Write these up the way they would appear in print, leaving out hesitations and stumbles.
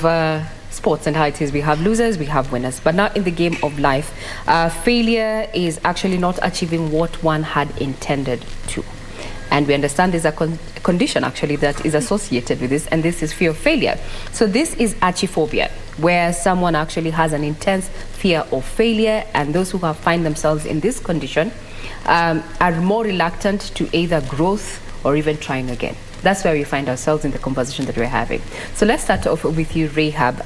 of sports and how it is. We have losers, we have winners. But now in the game of life, failure is actually not achieving what one had intended to. And we understand there's a condition actually that is associated with this, and this is fear of failure. So this is achiphobia, where someone actually has an intense fear of failure, and those who have find themselves in this condition are more reluctant to either growth or even trying again. That's where we find ourselves in the conversation that we're having. So let's start off with you, Rahab.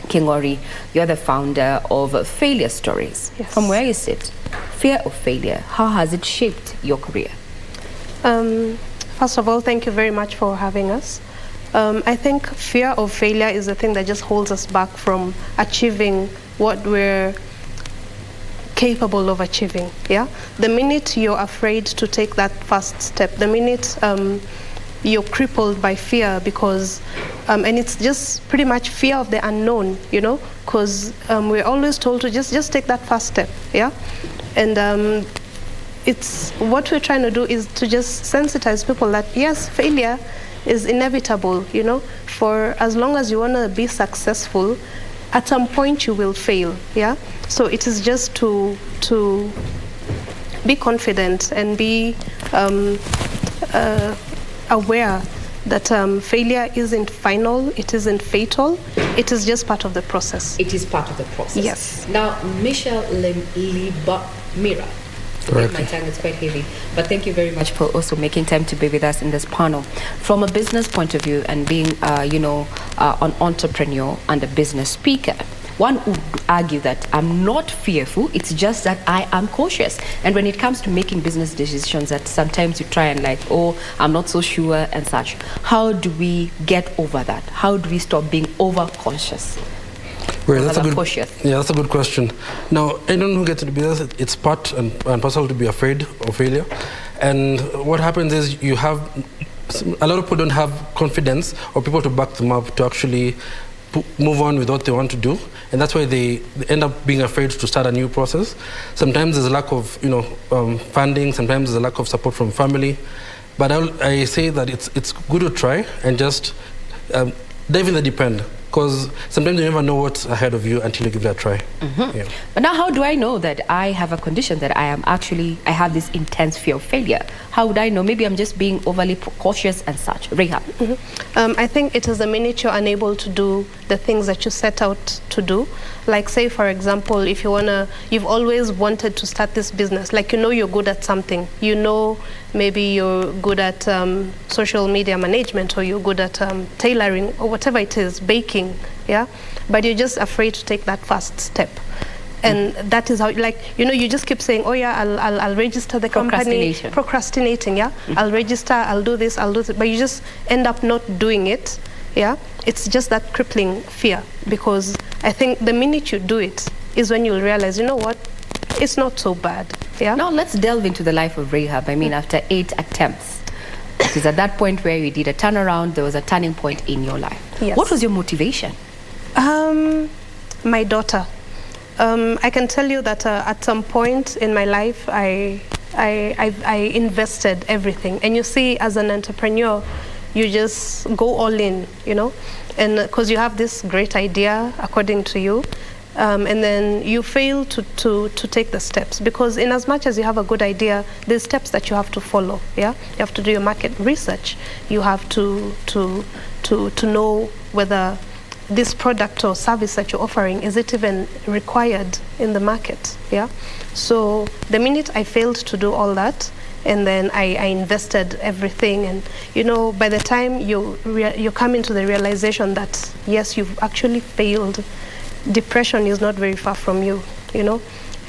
Kingori, you're the founder of Failure Stories. Yes. From where you sit, fear of failure, how has it shaped your career? First of all, thank you very much for having us. I think fear of failure is the thing that just holds us back from achieving what we're capable of achieving. Yeah, the minute you're afraid to take that first step, the minute you're crippled by fear, because and it's just pretty much fear of the unknown, you know, because we're always told to just take that first step. Yeah, and it's what we're trying to do is to just sensitize people that yes, failure is inevitable, you know. For as long as you want to be successful, at some point you will fail. Yeah, so it is just to be confident and be aware that failure isn't final, it isn't fatal, it is just part of the process. It is part of the process. Yes. Now, Michelle Mira. Correct. My tongue is quite heavy, but thank you very much for also making time to be with us in this panel. From a business point of view and being, an entrepreneur and a business speaker, one would argue that I'm not fearful, it's just that I am cautious. And when it comes to making business decisions, that sometimes you try and I'm not so sure and such. How do we get over that? How do we stop being overcautious? Well, that's a good question. Now, anyone who gets into business, it's part and parcel to be afraid of failure. And what happens is you have a lot of people don't have confidence or people to back them up to actually move on with what they want to do, and that's why they end up being afraid to start a new process. Sometimes there's a lack of funding. Sometimes there's a lack of support from family. But I say that it's good to try and just dive in the deep end. Because sometimes you never know what's ahead of you until you give it a try. Mm-hmm. Yeah. But now how do I know that I have a condition that I have this intense fear of failure? How would I know? Maybe I'm just being overly cautious and such. Rahab. Mm-hmm. I think it is the minute you're unable to do the things that you set out to do. Like say, for example, if you've always wanted to start this business, like you're good at something. Maybe you're good at social media management, or you're good at tailoring, or whatever it is, baking, yeah? But you're just afraid to take that first step. And that is how, you just keep saying, oh yeah, I'll register the company. Procrastinating, yeah? I'll register, I'll do this, but you just end up not doing it, yeah? It's just that crippling fear, because I think the minute you do it is when you'll realize, you know what, it's not so bad, yeah? Now let's delve into the life of Rahab. I mean, after 8 attempts, it is at that point where you did a turnaround, there was a turning point in your life. Yes. What was your motivation? My daughter. I can tell you that at some point in my life, I invested everything. And you see, as an entrepreneur, you just go all in, and because you have this great idea, according to you, and then you fail to take the steps, because in as much as you have a good idea, there's steps that you have to follow. Yeah, you have to do your market research. You have to know whether this product or service that you're offering, is it even required in the market? Yeah. So the minute I failed to do all that, and then I invested everything, and by the time you come into the realization that yes, you've actually failed, depression is not very far from you,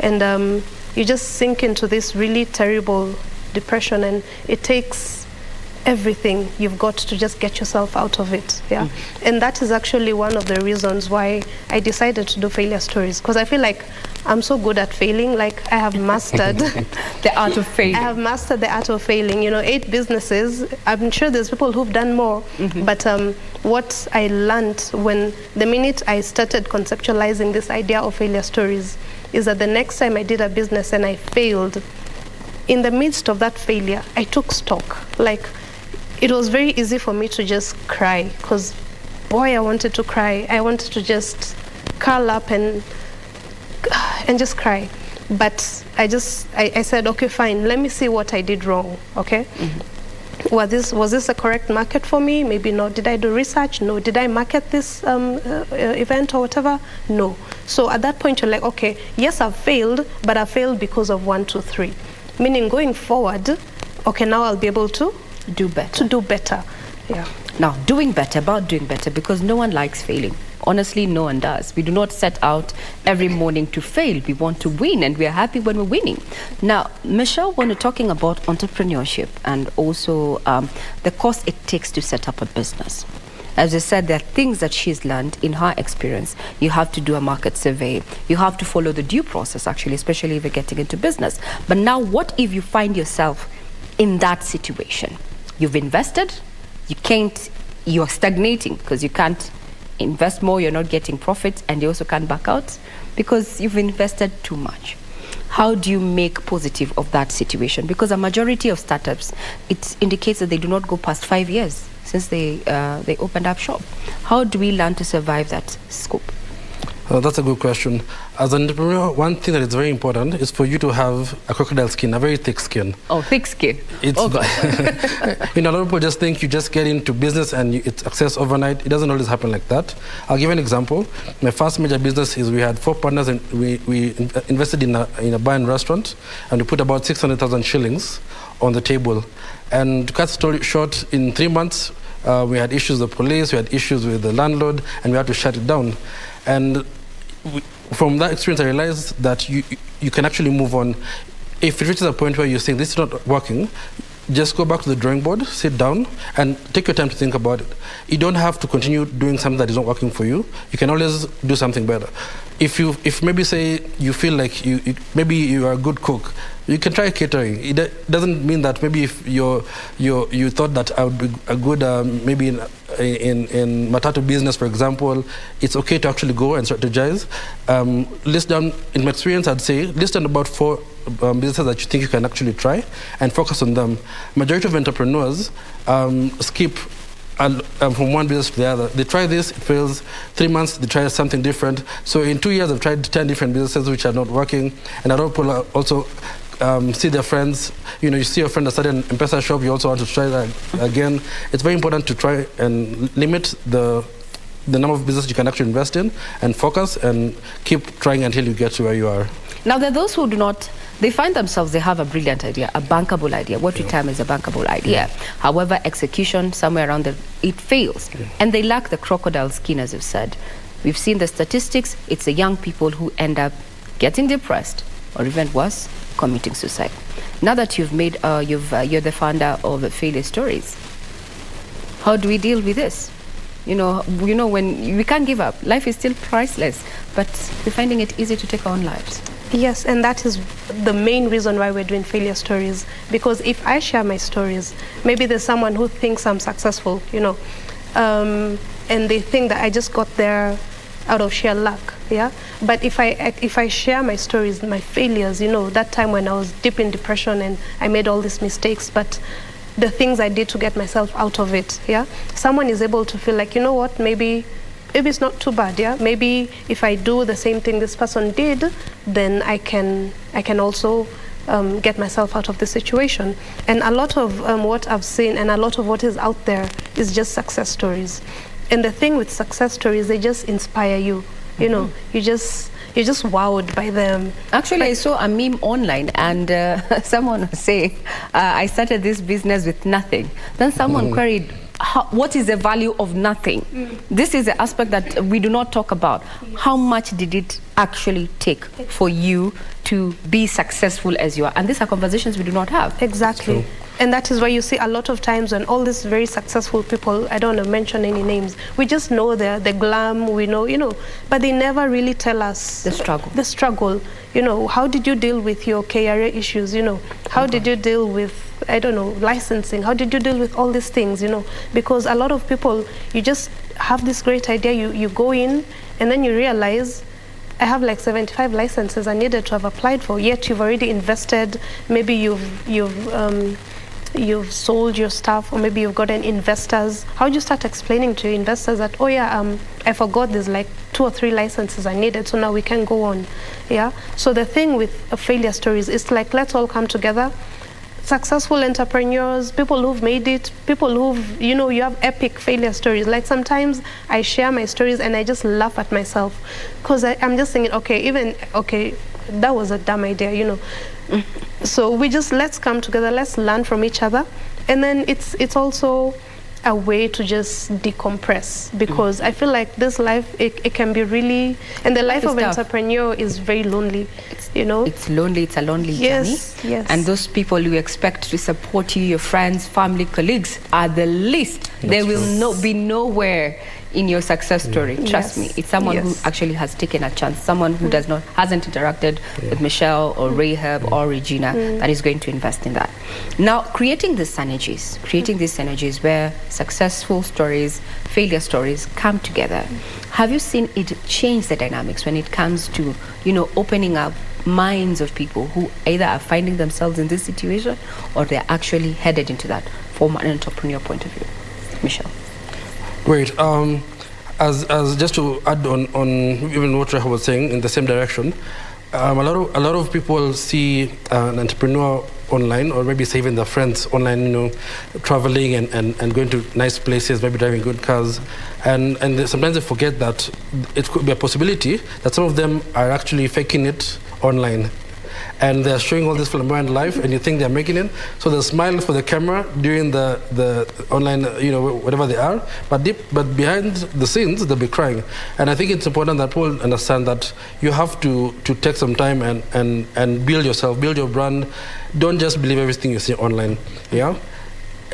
and you just sink into this really terrible depression, and it takes everything you've got to just get yourself out of it. Yeah. And that is actually one of the reasons why I decided to do Failure Stories, because I feel like I'm so good at failing. Like I have mastered the art of failing. I have mastered the art of failing. 8 businesses. I'm sure there's people who've done more. But what I learned when the minute I started conceptualizing this idea of Failure Stories is that the next time I did a business and I failed, in the midst of that failure, I took stock. Like, it was very easy for me to just cry, because boy, I wanted to cry. I wanted to just curl up and just cry. But I said, okay, fine, let me see what I did wrong, okay? Was this a correct market for me? Maybe not. Did I do research? No. Did I market this event or whatever? No. So at that point, you're like, okay, yes, I've failed, but I failed because of 1, 2, 3. Meaning going forward, okay, now I'll be able to do better. To do better, yeah. Now, doing better, because no one likes failing. Honestly, no one does. We do not set out every morning to fail. We want to win, and we are happy when we're winning. Now, Michelle, when we're talking about entrepreneurship and also the cost it takes to set up a business, as I said, there are things that she's learned in her experience. You have to do a market survey. You have to follow the due process, actually, especially if you're getting into business. But now, what if you find yourself in that situation? You've invested, you're stagnating because you can't invest more, you're not getting profits, and you also can't back out because you've invested too much. How do you make positive of that situation? Because a majority of startups, it indicates that they do not go past 5 years since they opened up shop. How do we learn to survive that scope? That's a good question. As an entrepreneur, one thing that is very important is for you to have a crocodile skin, a very thick skin. Oh, thick skin. It's a lot of people just think you just get into business and it's success overnight. It doesn't always happen like that. I'll give you an example. My first major business is we had 4 partners and we invested in a bar and restaurant, and we put about 600,000 shillings on the table. And to cut the story short, in 3 months, we had issues with the police, we had issues with the landlord, and we had to shut it down. And from that experience, I realized that you can actually move on. If it reaches a point where you're saying this is not working, just go back to the drawing board, sit down, and take your time to think about it. You don't have to continue doing something that is not working for you. You can always do something better. If maybe say you feel like maybe you are a good cook, you can try catering. It doesn't mean that maybe if you thought that I would be a good maybe in matatu business, for example, it's okay to actually go and strategize. List down, in my experience, I'd say list down about 4 businesses that you think you can actually try and focus on them. Majority of entrepreneurs skip from one business to the other. They try this, it fails. 3 months, they try something different. So in 2 years, they've tried 10 different businesses which are not working. And a lot of people also see their friends. You see your friend that started an M-Pesa shop, you also want to try that again. It's very important to try and limit the number of businesses you can actually invest in and focus and keep trying until you get to where you are. Now, there are those who do not, they find themselves, they have a brilliant idea, a bankable idea. What we term as a bankable idea. However, execution somewhere around it fails. And they lack the crocodile skin, as you've said. We've seen the statistics. It's the young people who end up getting depressed, or even worse, committing suicide. Now that you've made, you're the founder of Failure Stories, how do we deal with this? When we can't give up, life is still priceless, but we're finding it easy to take our own lives. Yes, and that is the main reason why we're doing Failure Stories. Because if I share my stories, maybe there's someone who thinks I'm successful, and they think that I just got there out of sheer luck, yeah? But if I share my stories, my failures, that time when I was deep in depression and I made all these mistakes, but the things I did to get myself out of it, yeah? Someone is able to feel like, what, maybe it's not too bad, yeah? Maybe if I do the same thing this person did, then I can also get myself out of the situation. And a lot of what I've seen and a lot of what is out there is just success stories. And the thing with success stories, they just inspire you. You're just wowed by them. Actually, I saw a meme online, and someone was saying, I started this business with nothing. Then someone queried, what is the value of nothing? This is the aspect that we do not talk about. How much did it actually take for you to be successful as you are? And these are conversations we do not have. Exactly. And that is why you see a lot of times when all these very successful people, I don't want to mention any names, we just know the glam, we know, but they never really tell us the struggle. The struggle. How did you deal with your career issues? How did you deal with, licensing? How did you deal with all these things? Because a lot of people, you just have this great idea, you go in, and then you realize, I have like 75 licenses I needed to have applied for, yet you've already invested, maybe you've you've sold your stuff, or maybe you've gotten investors. How do you start explaining to your investors that, oh yeah, I forgot there's like 2 or 3 licenses I needed, so now we can go on. Yeah. So the thing with failure stories is like, let's all come together. Successful entrepreneurs, people who've made it, people who've, you know, you have epic failure stories. Like sometimes I share my stories and I just laugh at myself because I'm just thinking, okay, that was a dumb idea, you know. So let's come together, let's learn from each other. And then it's also a way to just decompress, because I feel like this life, it can be really, and the life of an entrepreneur is very lonely. You know, it's lonely. It's a lonely journey. Yes. And those people you expect to support you, your friends, family, colleagues, are the least. They will be nowhere in your success story. Trust me, it's someone who actually has taken a chance, someone who hasn't interacted with Michelle or Rahab or Regina, that is going to invest in that. Now, creating these synergies where successful stories, failure stories come together. Have you seen it change the dynamics when it comes to, you know, opening up minds of people who either are finding themselves in this situation or they're actually headed into that from an entrepreneur point of view? Michelle. Great. As just to add on even what Rahab was saying in the same direction, a lot of people see an entrepreneur online, or maybe saving their friends online, you know, traveling and going to nice places, maybe driving good cars, and sometimes they forget that it could be a possibility that some of them are actually faking it online. And they're showing all this flamboyant life, and you think they're making it. So they smile for the camera during the online, you know, whatever they are. But behind the scenes, they'll be crying. And I think it's important that people understand that you have to take some time and build yourself, build your brand. Don't just believe everything you see online. Yeah.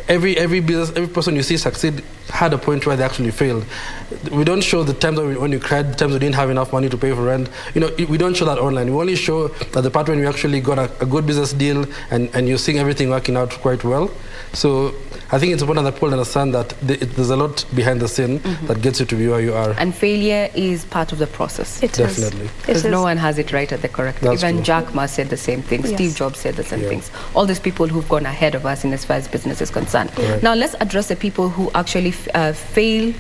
Every business, every person you see succeed had a point where they actually failed. We don't show the times when you cried, the times we didn't have enough money to pay for rent. You know, we don't show that online. We only show that the part when you actually got a good business deal and you're seeing everything working out quite well. So I think it's important that people understand that there's a lot behind the scene that gets you to be where you are. And failure is part of the process. Definitely. Because no one has it right at the correct time. Even Jack Ma said the same thing. Yes. Steve Jobs said the same things. All these people who've gone ahead of us in as far as business is concerned. Right. Now let's address the people who actually fail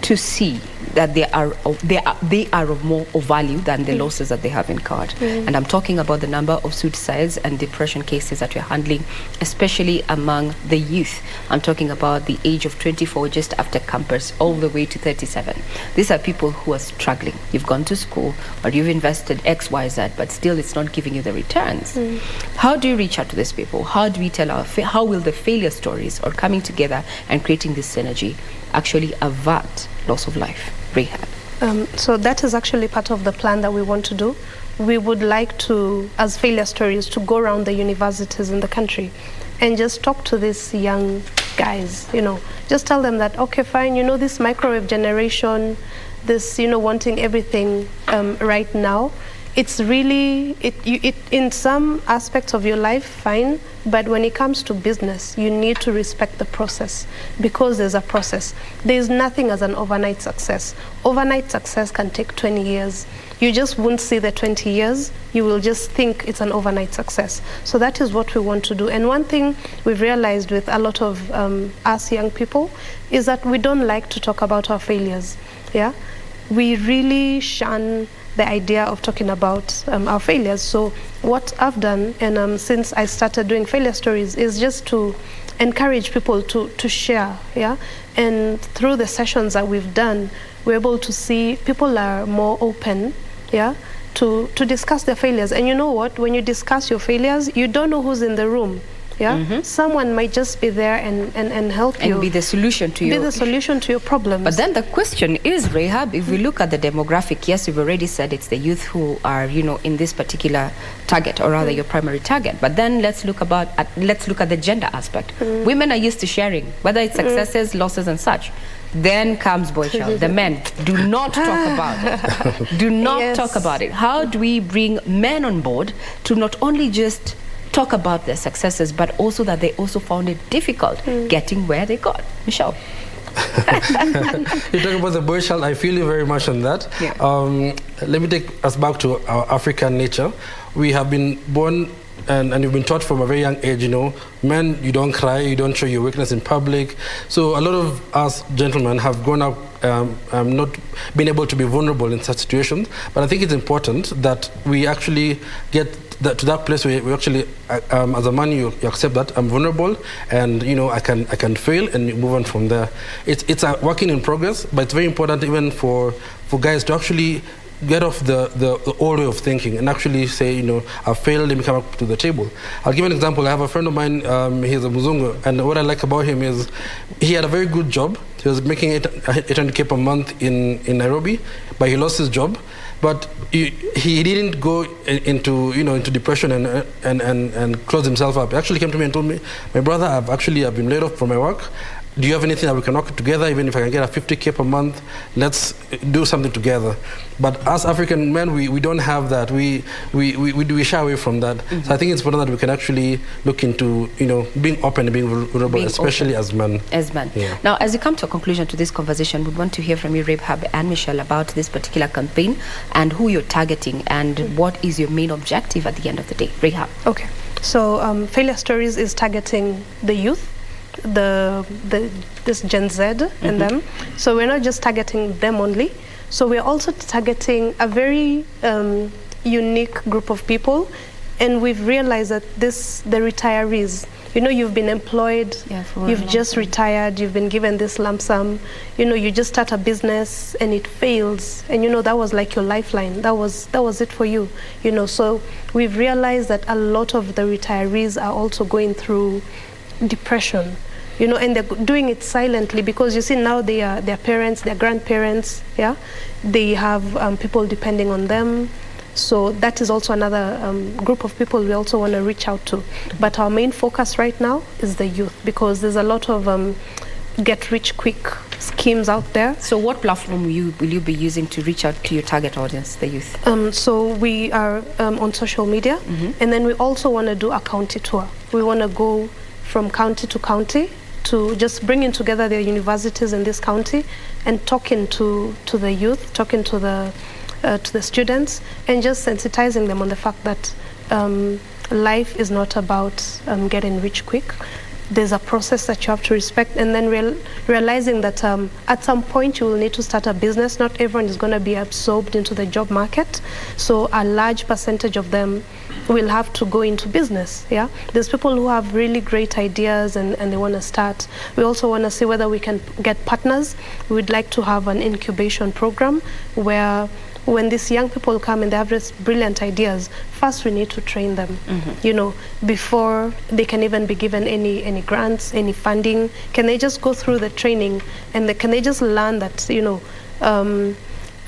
to see that they are of more value than the losses that they have incurred. And I'm talking about the number of suicides and depression cases that we're handling, especially among the youth. I'm talking about the age of 24 just after campus all the way to 37. These are people who are struggling. You've gone to school or you've invested X, Y, Z, but still it's not giving you the returns. How do you reach out to these people? How do we tell how will the failure stories or coming together and creating this synergy actually avert loss of life? Rahab. So that is actually part of the plan that we want to do. We would like to, as failure stories, to go around the universities in the country and just talk to these young guys, you know, just tell them that, okay, fine, you know, this microwave generation, this, you know, wanting everything right now, it's really, in some aspects of your life, fine, but when it comes to business, you need to respect the process, because there's a process. There's nothing as an overnight success. Overnight success can take 20 years. You just won't see the 20 years. You will just think it's an overnight success. So that is what we want to do. And one thing we've realized with a lot of us young people is that we don't like to talk about our failures. Yeah, we really shun the idea of talking about our failures. So what I've done, and since I started doing failure stories, is just to encourage people to share, yeah? And through the sessions that we've done, we're able to see people are more open, yeah, to discuss their failures. And you know what? When you discuss your failures, you don't know who's in the room. Yeah, someone might just be there and help you. And be the solution to your problems. But then the question is, Rahab, if we look at the demographic, yes, we've already said it's the youth who are, you know, in this particular target, or rather your primary target. But then let's look at the gender aspect. Women are used to sharing, whether it's successes, losses, and such. Then comes boy child. The men do not talk about it. Do not talk about it. How do we bring men on board to not only just talk about their successes, but also that they also found it difficult getting where they got? Michelle. You talk about the boy child, I feel you very much on that. Yeah. Let me take us back to our African nature. We have been born and you've been taught from a very young age, men, you don't cry, you don't show your weakness in public. So a lot of us gentlemen have grown up not being able to be vulnerable in such situations. But I think it's important that we actually get to that place where we actually, as a man, you accept that I'm vulnerable, and I can fail, and you move on from there. It's a working in progress, but it's very important even for guys to actually get off the old way of thinking and actually say, I failed, let me come up to the table. I'll give you an example. I have a friend of mine, he's a Muzungu, and what I like about him is he had a very good job. He was making 800K per month in Nairobi, but he lost his job. But he didn't go into depression and close himself up. He actually came to me and told me, my brother, I've been laid off from my work. Do you have anything that we can work together? Even if I can get a 50K per month, let's do something together. But as African men, we don't have that. We shy away from that. Mm-hmm. So I think it's important that we can actually look into being open and being vulnerable, especially as men. As men. Yeah. Now, as you come to a conclusion to this conversation, we want to hear from you, Rahab and Michelle, about this particular campaign and who you're targeting and what is your main objective at the end of the day. Rahab. Okay. So Failure Stories is targeting the youth, this Gen Z and them. So we're not just targeting them only. So we're also targeting a very unique group of people, and we've realized that the retirees, you've been employed, you've just retired, you've been given this lump sum, you just start a business and it fails, and that was like your lifeline, that was it for you, so we've realized that a lot of the retirees are also going through depression, and they're doing it silently, because you see now their parents, their grandparents, they have people depending on them. So that is also another group of people we also want to reach out to. But our main focus right now is the youth, because there's a lot of get-rich-quick schemes out there. So what platform will you be using to reach out to your target audience, the youth? So we are on social media, and then we also want to do a county tour. We want to go from county to county to just bringing together the universities in this county and talking to the youth, talking to the students, and just sensitizing them on the fact that life is not about getting rich quick. There's a process that you have to respect, and then realizing that at some point you will need to start a business. Not everyone is going to be absorbed into the job market, so a large percentage of them will have to go into business. There's people who have really great ideas and they want to start. We also want to see whether we can get partners. We'd like to have an incubation program where when these young people come and they have these brilliant ideas, first we need to train them, before they can even be given any grants, any funding. Can they just go through the training, and can they just learn that,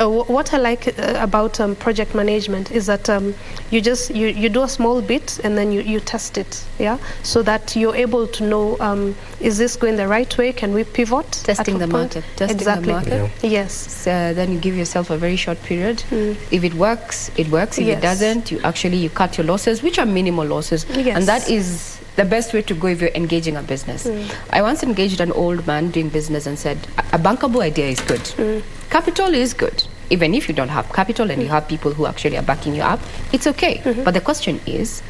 what I like about project management is that you do a small bit and then you test it, so that you're able to know, is this going the right way? Can we pivot? Testing the market. Exactly. Yes. So then you give yourself a very short period. If it works, it works. If it doesn't, you cut your losses, which are minimal losses. Yes. And that is the best way to go if you're engaging a business. I once engaged an old man doing business and said, a bankable idea is good. Capital is good. Even if you don't have capital and you have people who actually are backing you up, it's okay. But the question is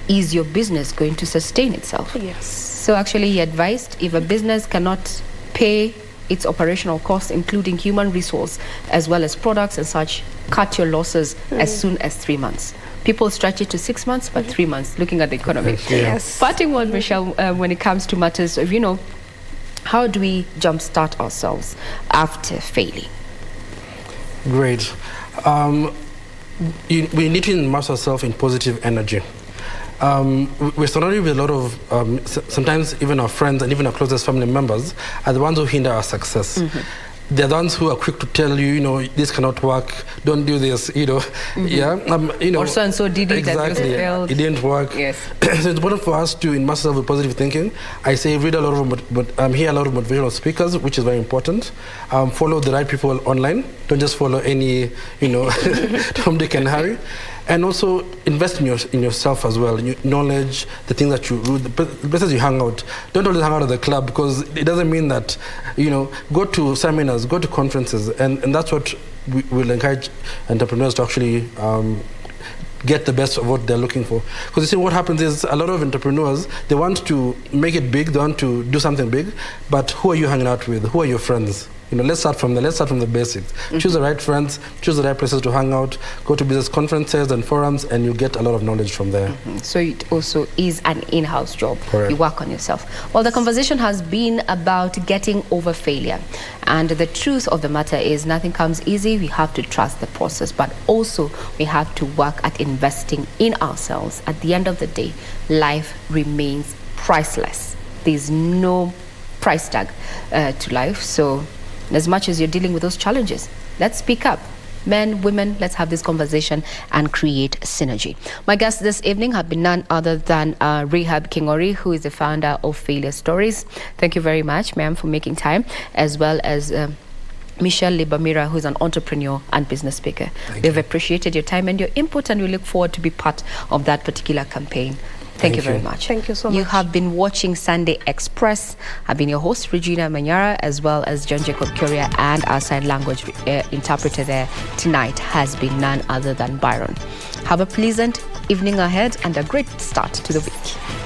your business going to sustain itself? Yes. So actually he advised, if a business cannot pay its operational costs, including human resource, as well as products and such, cut your losses as soon as 3 months. People stretch it to 6 months, but 3 months, looking at the economy. Yes. Parting word, Michelle, when it comes to matters of, how do we jumpstart ourselves after failing? Great. We need to immerse ourselves in positive energy. We're surrounded with a lot of, sometimes even our friends and even our closest family members are the ones who hinder our success. They're the ones who are quick to tell you, this cannot work, don't do this, Or so and so did it, exactly, and failed. It didn't work. Yes. So it's important for us to immerse ourselves with positive thinking. I say read a lot of, hear a lot of motivational speakers, which is very important. Follow the right people online. Don't just follow any, Tom, Dick, and Harry. And also invest in yourself as well, in your knowledge, the things that you do, the places you hang out. Don't always hang out at the club, because it doesn't mean that, go to seminars, go to conferences, and that's what we will encourage entrepreneurs to actually get the best of what they're looking for. Because you see, what happens is a lot of entrepreneurs, they want to make it big, they want to do something big, but who are you hanging out with? Who are your friends? Let's start from the basics. Choose the right friends, choose the right places to hang out, go to business conferences and forums, and you get a lot of knowledge from there. So it also is an in-house job. Correct. You work on yourself. Well, the conversation has been about getting over failure. And the truth of the matter is nothing comes easy. We have to trust the process, but also we have to work at investing in ourselves. At the end of the day, life remains priceless. There's no price tag to life. So as much as you're dealing with those challenges, let's speak up. Men, women, let's have this conversation and create synergy. My guests this evening have been none other than Rehab Kingori, who is the founder of Failure Stories. Thank you very much, ma'am, for making time, as well as Michelle Libamira, who is an entrepreneur and business speaker. We've appreciated your time and your input, and we look forward to be part of that particular campaign. Thank you very much. Thank you so much. You have been watching Sunday Express. I've been your host, Regina Manyara, as well as John Jacob Curia, and our sign language interpreter there tonight has been none other than Byron. Have a pleasant evening ahead and a great start to the week.